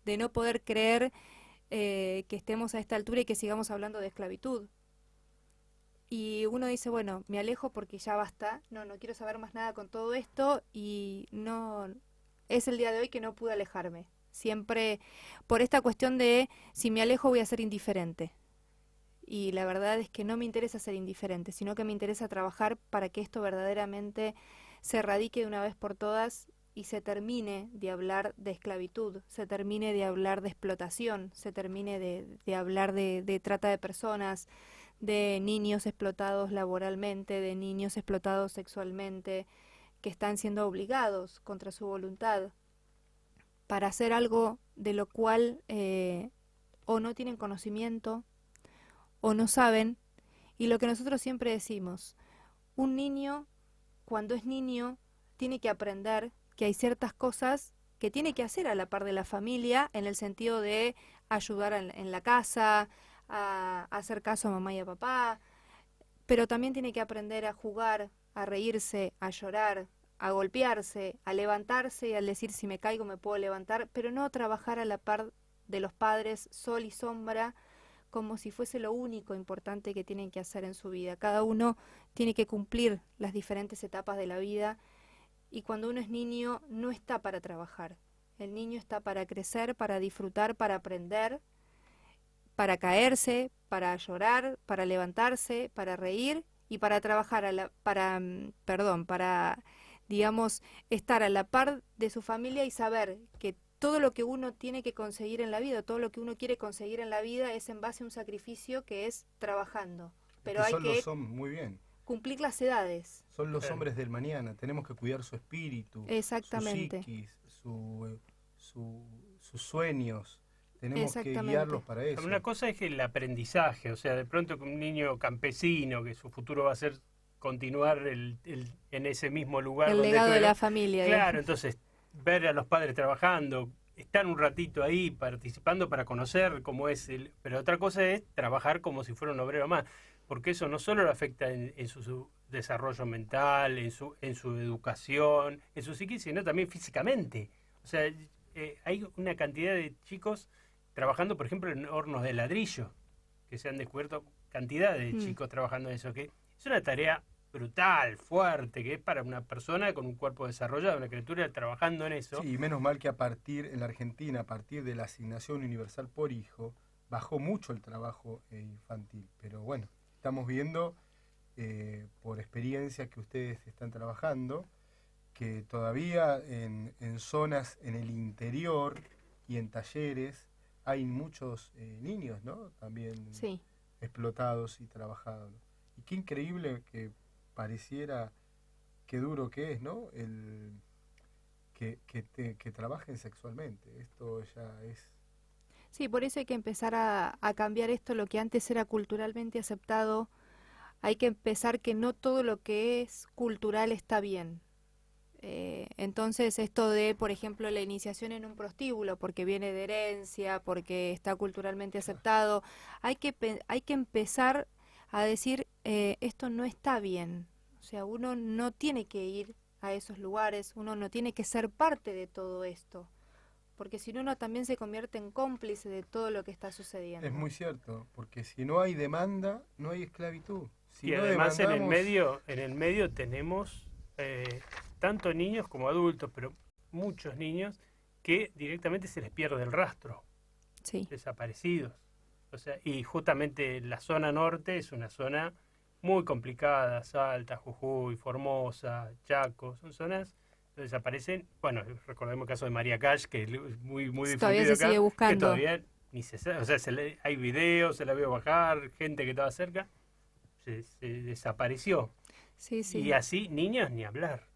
de no poder creer que estemos a esta altura y que sigamos hablando de esclavitud. Y uno dice, bueno, me alejo porque ya basta, no quiero saber más nada con todo esto, y no es el día de hoy que no pude alejarme. Siempre por esta cuestión de si me alejo voy a ser indiferente. y la verdad es que no me interesa ser indiferente, sino que me interesa trabajar para que esto verdaderamente se erradique de una vez por todas y se termine de hablar de esclavitud, se termine de hablar de explotación, se termine de hablar de trata de personas, de niños explotados laboralmente, de niños explotados sexualmente, que están siendo obligados contra su voluntad para hacer algo de lo cual o no tienen conocimiento o no saben. Y lo que nosotros siempre decimos, un niño cuando es niño tiene que aprender que hay ciertas cosas que tiene que hacer a la par de la familia, en el sentido de ayudar en la casa, a hacer caso a mamá y a papá, pero también tiene que aprender a jugar, a reírse, a llorar, a golpearse, a levantarse y al decir si me caigo me puedo levantar, pero no trabajar a la par de los padres, sol y sombra, como si fuese lo único importante que tienen que hacer en su vida. Cada uno tiene que cumplir las diferentes etapas de la vida, y cuando uno es niño no está para trabajar. El niño está para crecer, para disfrutar, para aprender, para caerse, para llorar, para levantarse, para reír y para trabajar para digamos, estar a la par de su familia y saber que todo lo que uno tiene que conseguir en la vida, todo lo que uno quiere conseguir en la vida es en base a un sacrificio que es trabajando. Pero hay que muy bien. Cumplir las edades. Son los hombres del mañana, tenemos que cuidar su espíritu, exactamente, su psiquis, sus sueños, tenemos que guiarlos para eso. Una cosa es que el aprendizaje, o sea, de pronto que un niño campesino, que su futuro va a ser continuar en ese mismo lugar. El legado de la familia. Claro, entonces ver a los padres trabajando, estar un ratito ahí participando para conocer cómo es pero otra cosa es trabajar como si fuera un obrero más, porque eso no solo lo afecta en su desarrollo mental, en su educación, en su psiquis, sino también físicamente. O sea, hay una cantidad de chicos trabajando, por ejemplo, en hornos de ladrillo, que se han descubierto cantidad de chicos trabajando en eso, que es una tarea brutal, fuerte, que es para una persona con un cuerpo desarrollado, una criatura trabajando en eso. Sí, y menos mal que en la Argentina, a partir de la asignación universal por hijo, bajó mucho el trabajo infantil. Pero bueno, estamos viendo por experiencia que ustedes están trabajando, que todavía en zonas en el interior y en talleres hay muchos niños, ¿no? También explotados y trabajados, ¿no? Y qué increíble que pareciera, qué duro que es, ¿no? Que trabajen sexualmente. Esto ya es... Sí, por eso hay que empezar a cambiar esto, lo que antes era culturalmente aceptado. Hay que empezar que no todo lo que es cultural está bien. Entonces esto de, por ejemplo, la iniciación en un prostíbulo, porque viene de herencia, porque está culturalmente aceptado, hay que empezar a decir, esto no está bien. O sea, uno no tiene que ir a esos lugares, uno no tiene que ser parte de todo esto, porque si no, uno también se convierte en cómplice de todo lo que está sucediendo. Es muy cierto, porque si no hay demanda, no hay esclavitud. Y además en el medio tenemos tanto niños como adultos, pero muchos niños que directamente se les pierde el rastro, desaparecidos. O sea, y justamente la zona norte es una zona muy complicada, Salta, Jujuy, Formosa, Chaco, son zonas donde desaparecen. Bueno, recordemos el caso de María Cash, que es muy difundido todavía se acá, sigue buscando. Que todavía ni se sabe, o sea, hay videos, se la vio bajar, gente que estaba cerca, se desapareció. Sí. Y así, niños ni hablar.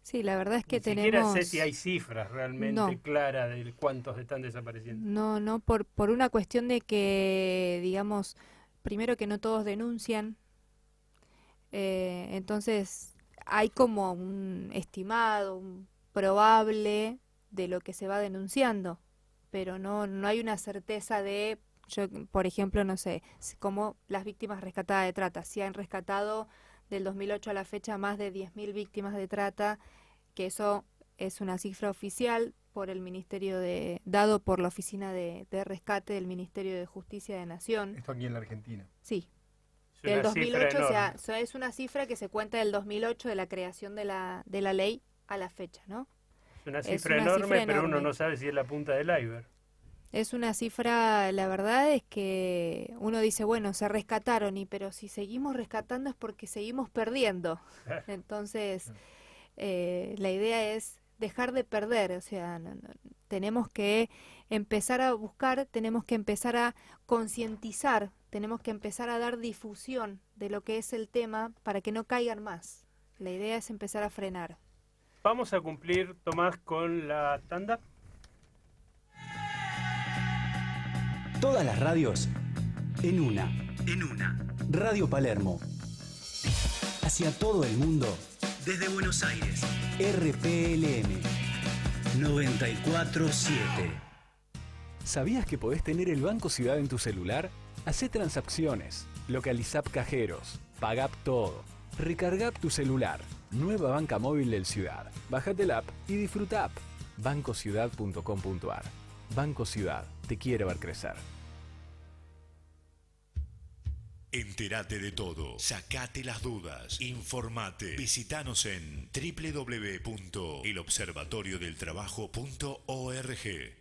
Sí, la verdad es que ni tenemos... Ni siquiera sé si hay cifras realmente claras de cuántos están desapareciendo. No, por una cuestión de que, digamos, primero que no todos denuncian, entonces hay como un estimado, un probable de lo que se va denunciando, pero no hay una certeza de, yo por ejemplo, no sé, como las víctimas rescatadas de trata, si han rescatado del 2008 a la fecha más de 10.000 víctimas de trata, que eso es una cifra oficial por el Ministerio dado por la Oficina de Rescate del Ministerio de Justicia de Nación. Esto aquí en la Argentina. Sí. Del 2008, o sea, es una cifra que se cuenta del 2008 de la creación de la ley a la fecha, ¿no? Es una cifra enorme, pero uno no sabe si es la punta del iceberg. Es una cifra, la verdad es que uno dice, bueno, se rescataron, pero si seguimos rescatando es porque seguimos perdiendo. Entonces, la idea es dejar de perder, o sea, tenemos que empezar a buscar, tenemos que empezar a concientizar, tenemos que empezar a dar difusión de lo que es el tema para que no caigan más. La idea es empezar a frenar. Vamos a cumplir, Tomás, con la tanda. Todas las radios en una. Radio Palermo. Hacia todo el mundo. Desde Buenos Aires. RPLM 94.7. ¿Sabías que podés tener el Banco Ciudad en tu celular? Hacé transacciones, localizá cajeros, pagá todo, recargá tu celular. Nueva banca móvil del Ciudad. Bájate la app y disfruta. bancociudad.com.ar. Banco Ciudad, te quiere ver crecer. Entérate de todo, sacate las dudas, informate. Visítanos en www.elobservatoriodeltrabajo.org.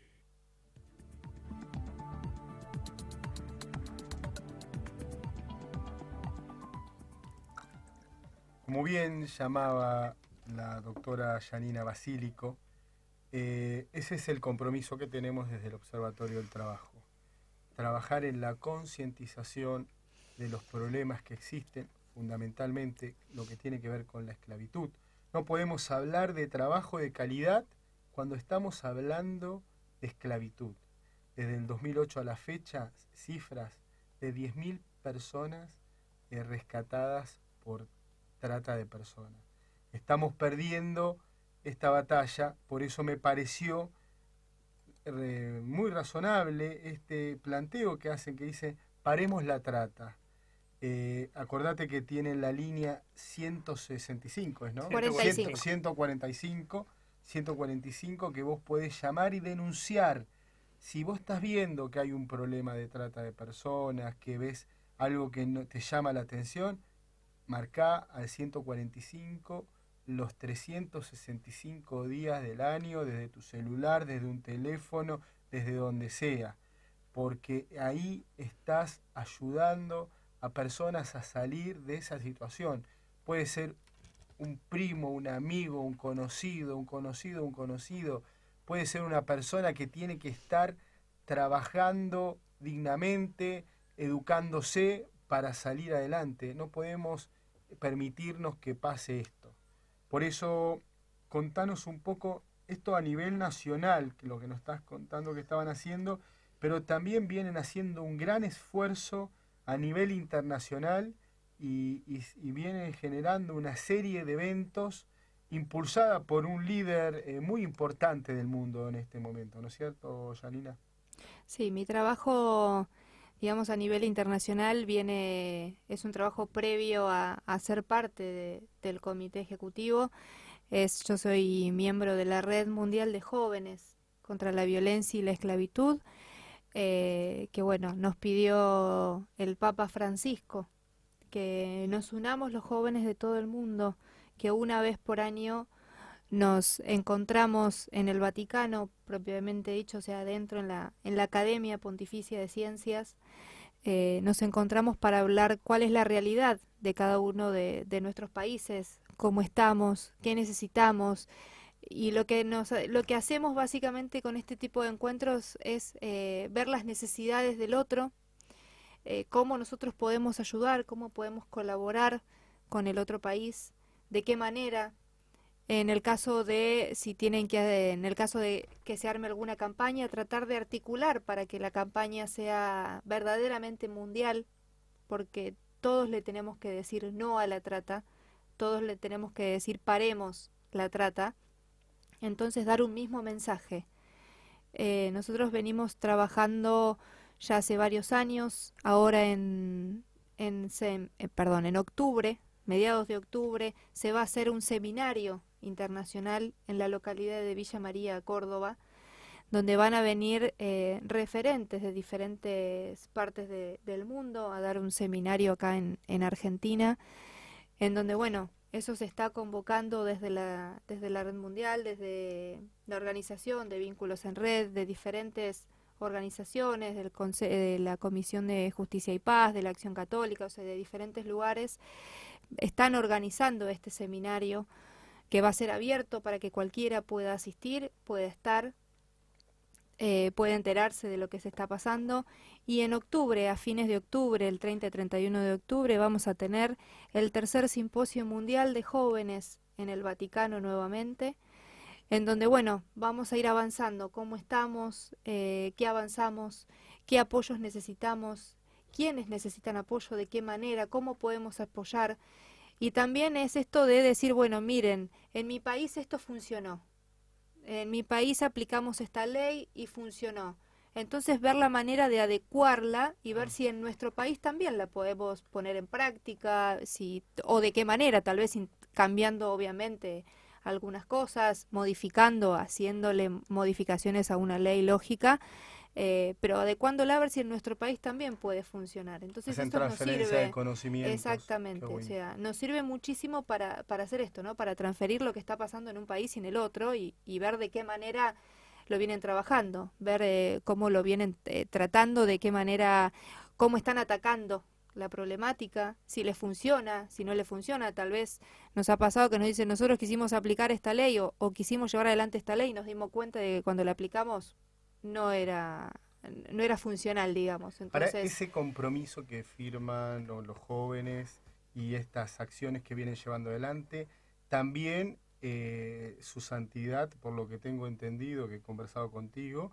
Como bien llamaba la doctora Janina Basílico, ese es el compromiso que tenemos desde el Observatorio del Trabajo. Trabajar en la concientización de los problemas que existen, fundamentalmente lo que tiene que ver con la esclavitud. No podemos hablar de trabajo de calidad cuando estamos hablando de esclavitud. Desde el 2008 a la fecha, cifras de 10.000 personas rescatadas por trata de personas. Estamos perdiendo esta batalla, por eso me pareció muy razonable este planteo que hacen, que dice, paremos la trata. Acordate que tienen la línea 165, ¿no? 145, que vos podés llamar y denunciar. Si vos estás viendo que hay un problema de trata de personas, que ves algo que no te llama la atención, marcá al 145 los 365 días del año, desde tu celular, desde un teléfono, desde donde sea, porque ahí estás ayudando a personas a salir de esa situación. Puede ser un primo, un amigo, un conocido, puede ser una persona que tiene que estar trabajando dignamente, educándose para salir adelante. No podemos permitirnos que pase esto. Por eso, contanos un poco esto a nivel nacional, lo que nos estás contando que estaban haciendo, pero también vienen haciendo un gran esfuerzo a nivel internacional y vienen generando una serie de eventos impulsada por un líder muy importante del mundo en este momento, ¿no es cierto, Janina? Sí, mi trabajo, digamos, a nivel internacional es un trabajo previo a ser parte del comité ejecutivo. Yo soy miembro de la Red Mundial de Jóvenes contra la Violencia y la Esclavitud, que bueno, nos pidió el Papa Francisco que nos unamos los jóvenes de todo el mundo, que una vez por año nos encontramos en el Vaticano, propiamente dicho, o sea, dentro en la Academia Pontificia de Ciencias, nos encontramos para hablar cuál es la realidad de cada uno de nuestros países, cómo estamos, qué necesitamos, y lo que hacemos básicamente con este tipo de encuentros es ver las necesidades del otro, cómo nosotros podemos ayudar, cómo podemos colaborar con el otro país, de qué manera. En el caso de que se arme alguna campaña, tratar de articular para que la campaña sea verdaderamente mundial, porque todos le tenemos que decir no a la trata, todos le tenemos que decir paremos la trata, entonces dar un mismo mensaje. Nosotros venimos trabajando ya hace varios años, ahora en octubre, mediados de octubre, se va a hacer un seminario internacional en la localidad de Villa María, Córdoba, donde van a venir referentes de diferentes partes del mundo a dar un seminario acá en Argentina, en donde, bueno, eso se está convocando desde la Red Mundial, desde la Organización de Vínculos en Red, de diferentes organizaciones, de la Comisión de Justicia y Paz, de la Acción Católica, o sea, de diferentes lugares, están organizando este seminario que va a ser abierto para que cualquiera pueda asistir, pueda estar, puede enterarse de lo que se está pasando. Y en octubre, a fines de octubre, el 30 y 31 de octubre, vamos a tener el tercer simposio mundial de jóvenes en el Vaticano nuevamente, en donde, bueno, vamos a ir avanzando, cómo estamos, qué avanzamos, qué apoyos necesitamos, quiénes necesitan apoyo, de qué manera, cómo podemos apoyar. Y también es esto de decir, bueno, miren, en mi país esto funcionó. En mi país aplicamos esta ley y funcionó. Entonces ver la manera de adecuarla y ver si en nuestro país también la podemos poner en práctica, o de qué manera, tal vez cambiando obviamente algunas cosas, modificando, haciéndole modificaciones a una ley lógica, pero adecuándola a ver si en nuestro país también puede funcionar. Entonces esto nos sirve de conocimientos. Exactamente, o sea, nos sirve muchísimo para hacer esto, ¿no? Para transferir lo que está pasando en un país y en el otro y ver de qué manera lo vienen trabajando, ver cómo lo vienen tratando, de qué manera, cómo están atacando la problemática, si les funciona, si no les funciona. Tal vez nos ha pasado que nos dicen, nosotros quisimos aplicar esta ley o quisimos llevar adelante esta ley y nos dimos cuenta de que cuando la aplicamos no era funcional, digamos. Entonces, para ese compromiso que firman los jóvenes y estas acciones que vienen llevando adelante, también su santidad, por lo que tengo entendido, que he conversado contigo,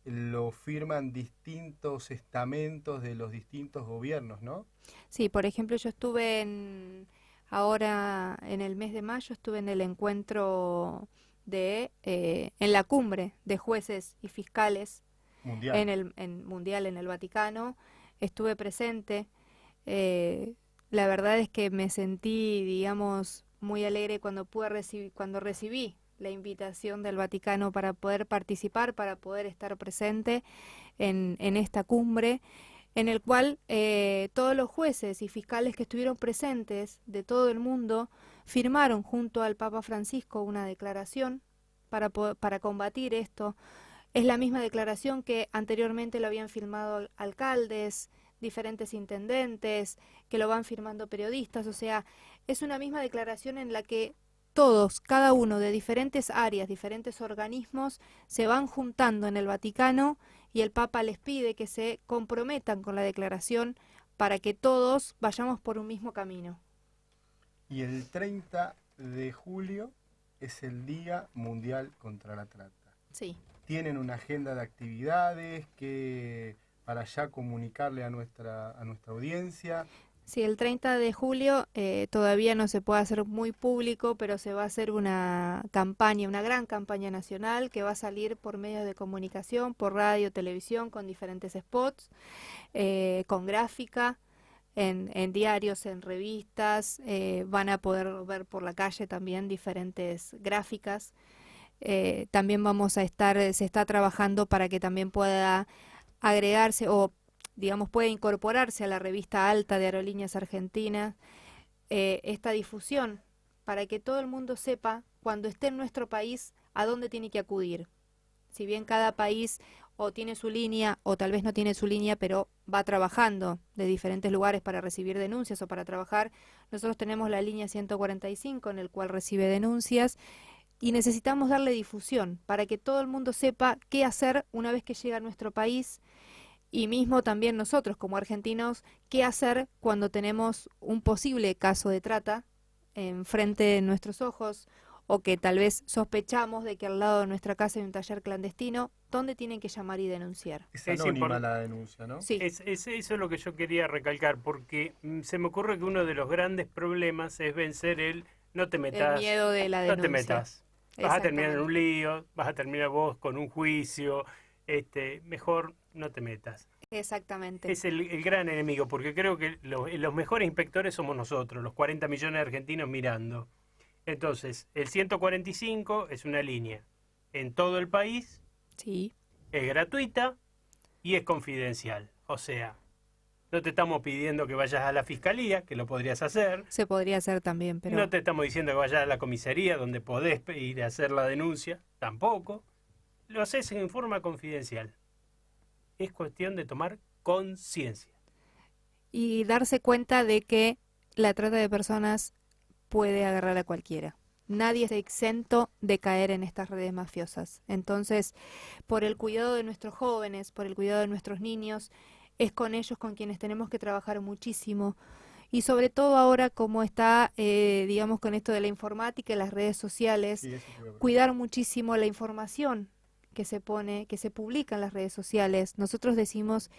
lo firman distintos estamentos de los distintos gobiernos, ¿no? Sí, por ejemplo, yo estuve ahora en el mes de mayo, estuve en el encuentro en la cumbre de jueces y fiscales mundial en el Vaticano. Estuve presente. La verdad es que me sentí, digamos, muy alegre cuando recibí la invitación del Vaticano para poder participar, para poder estar presente en esta cumbre, en el cual todos los jueces y fiscales que estuvieron presentes de todo el mundo firmaron junto al Papa Francisco una declaración para combatir esto. Es la misma declaración que anteriormente lo habían firmado alcaldes, diferentes intendentes, que lo van firmando periodistas. O sea, es una misma declaración en la que todos, cada uno de diferentes áreas, diferentes organismos, se van juntando en el Vaticano y el Papa les pide que se comprometan con la declaración para que todos vayamos por un mismo camino. Y el 30 de julio es el Día Mundial contra la Trata. Sí. ¿Tienen una agenda de actividades que para ya comunicarle a nuestra audiencia? Sí, el 30 de julio todavía no se puede hacer muy público, pero se va a hacer una campaña, una gran campaña nacional que va a salir por medios de comunicación, por radio, televisión, con diferentes spots, con gráfica, en diarios, en revistas, van a poder ver por la calle también diferentes gráficas. También se está trabajando para que también pueda agregarse o digamos, puede incorporarse a la revista Alta de Aerolíneas Argentinas esta difusión para que todo el mundo sepa cuando esté en nuestro país a dónde tiene que acudir. Si bien cada país o tiene su línea o tal vez no tiene su línea, pero va trabajando de diferentes lugares para recibir denuncias o para trabajar, nosotros tenemos la línea 145 en el cual recibe denuncias y necesitamos darle difusión para que todo el mundo sepa qué hacer una vez que llega a nuestro país. Y mismo también nosotros como argentinos, qué hacer cuando tenemos un posible caso de trata enfrente de nuestros ojos o que tal vez sospechamos de que al lado de nuestra casa hay un taller clandestino, ¿dónde tienen que llamar y denunciar? Es anónima la denuncia, ¿no? Sí. Eso es lo que yo quería recalcar, porque se me ocurre que uno de los grandes problemas es vencer el no te metas. El miedo de la denuncia. No te metas. Vas a terminar en un lío, vas a terminar vos con un juicio, mejor no te metas. Exactamente. Es el gran enemigo, porque creo que los mejores inspectores somos nosotros, los 40 millones de argentinos mirando. Entonces, el 145 es una línea en todo el país, sí, es gratuita y es confidencial. O sea, no te estamos pidiendo que vayas a la fiscalía, que lo podrías hacer. Se podría hacer también, pero... No te estamos diciendo que vayas a la comisaría donde podés ir a hacer la denuncia, tampoco. Lo haces en forma confidencial. es cuestión de tomar conciencia. Y darse cuenta de que la trata de personas puede agarrar a cualquiera. Nadie está exento de caer en estas redes mafiosas. Entonces, por el cuidado de nuestros jóvenes, por el cuidado de nuestros niños, es con ellos con quienes tenemos que trabajar muchísimo. Y sobre todo ahora, como está, digamos, con esto de la informática y las redes sociales, sí, cuidar muchísimo la información que se pone, que se publica en las redes sociales. Nosotros decimos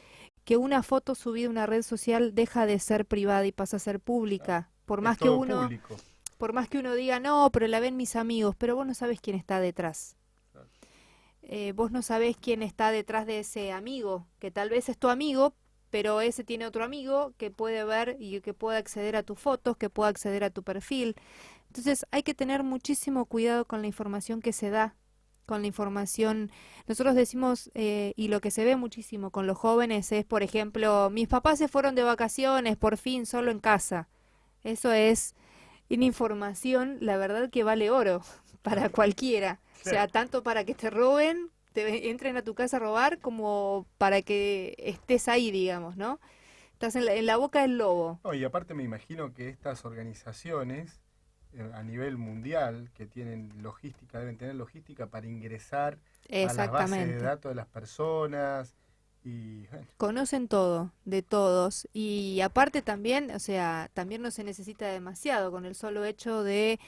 que una foto subida a una red social deja de ser privada y pasa a ser pública. Por más que uno... Público. Por más que uno diga, no, pero la ven mis amigos, pero vos no sabés quién está detrás. Vos no sabés quién está detrás de ese amigo, que tal vez es tu amigo, pero ese tiene otro amigo que puede ver y que puede acceder a tus fotos, que puede acceder a tu perfil. Entonces hay que tener muchísimo cuidado con la información que se da, con la información. Nosotros decimos, y lo que se ve muchísimo con los jóvenes es, por ejemplo, mis papás se fueron de vacaciones, por fin, solo en casa. Eso es... una información, la verdad que vale oro para cualquiera. O sea, tanto para que te roben, te entren a tu casa a robar, como para que estés ahí, digamos, ¿no? Estás en la boca del lobo. No, y aparte me imagino que estas organizaciones a nivel mundial que tienen logística, deben tener logística para ingresar a las bases de datos de las personas. Y, bueno. Conocen todo, de todos, y aparte también, o sea, también no se necesita demasiado con el solo hecho de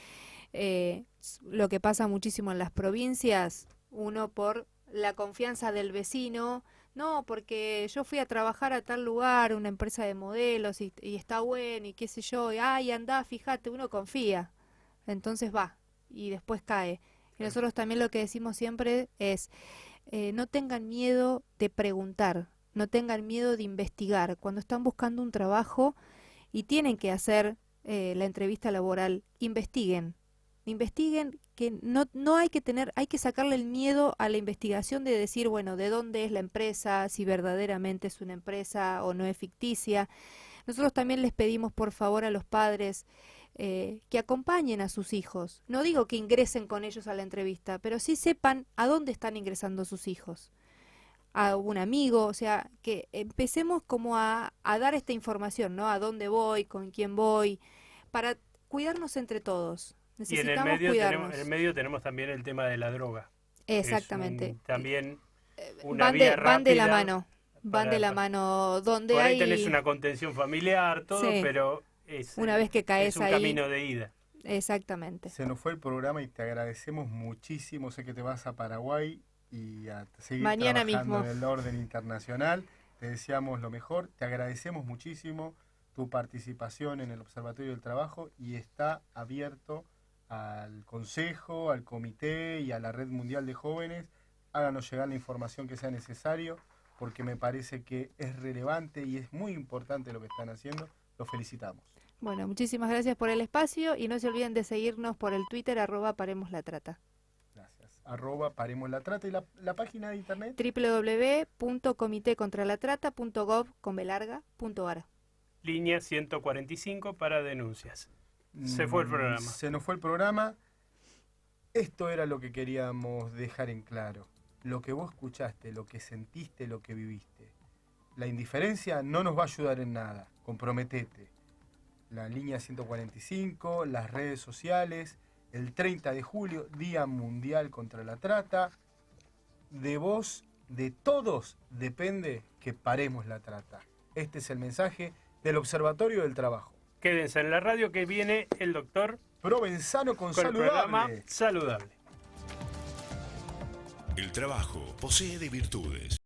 lo que pasa muchísimo en las provincias, uno por la confianza del vecino, no, porque yo fui a trabajar a tal lugar, una empresa de modelos, y está bueno, y qué sé yo, y ay, andá, fíjate, uno confía, entonces va, y después cae. Y nosotros también lo que decimos siempre es... no tengan miedo de preguntar, no tengan miedo de investigar. Cuando están buscando un trabajo y tienen que hacer la entrevista laboral, investiguen que no hay que tener, hay que sacarle el miedo a la investigación de decir, bueno, de dónde es la empresa, si verdaderamente es una empresa o no es ficticia. Nosotros también les pedimos por favor a los padres que acompañen a sus hijos. No digo que ingresen con ellos a la entrevista, pero sí sepan a dónde están ingresando sus hijos. A un amigo, o sea, que empecemos como a dar esta información, ¿no? A dónde voy, con quién voy, para cuidarnos entre todos. Necesitamos cuidarnos. En el medio tenemos también el tema de la droga. Exactamente. También una vía rápida. Van de la mano. Van de la mano. Donde por ahí hay... tenés una contención familiar, todo, sí. Pero... una vez que caes es un ahí, camino de ida. Exactamente. Se nos fue el programa y te agradecemos muchísimo. Sé que te vas a Paraguay y a seguir mañana trabajando mismo en el orden internacional. Te deseamos lo mejor. Te agradecemos muchísimo tu participación en el Observatorio del Trabajo y está abierto al Consejo, al Comité y a la Red Mundial de Jóvenes. Háganos llegar la información que sea necesario porque me parece que es relevante y es muy importante lo que están haciendo. Los felicitamos. Bueno, muchísimas gracias por el espacio y no se olviden de seguirnos por el Twitter @paremoslatrata. Gracias. @paremoslatrata y la página de internet www.comitecontralatrata.gov.ar. Línea 145 para denuncias. Se fue el programa. Se nos fue el programa. Esto era lo que queríamos dejar en claro. Lo que vos escuchaste, lo que sentiste, lo que viviste. La indiferencia no nos va a ayudar en nada. Comprometete. La línea 145, las redes sociales, el 30 de julio, Día Mundial contra la Trata. De vos, de todos, depende que paremos la trata. Este es el mensaje del Observatorio del Trabajo. Quédense en la radio que viene el doctor Provenzano con el programa Saludable. Saludable. El trabajo posee de virtudes.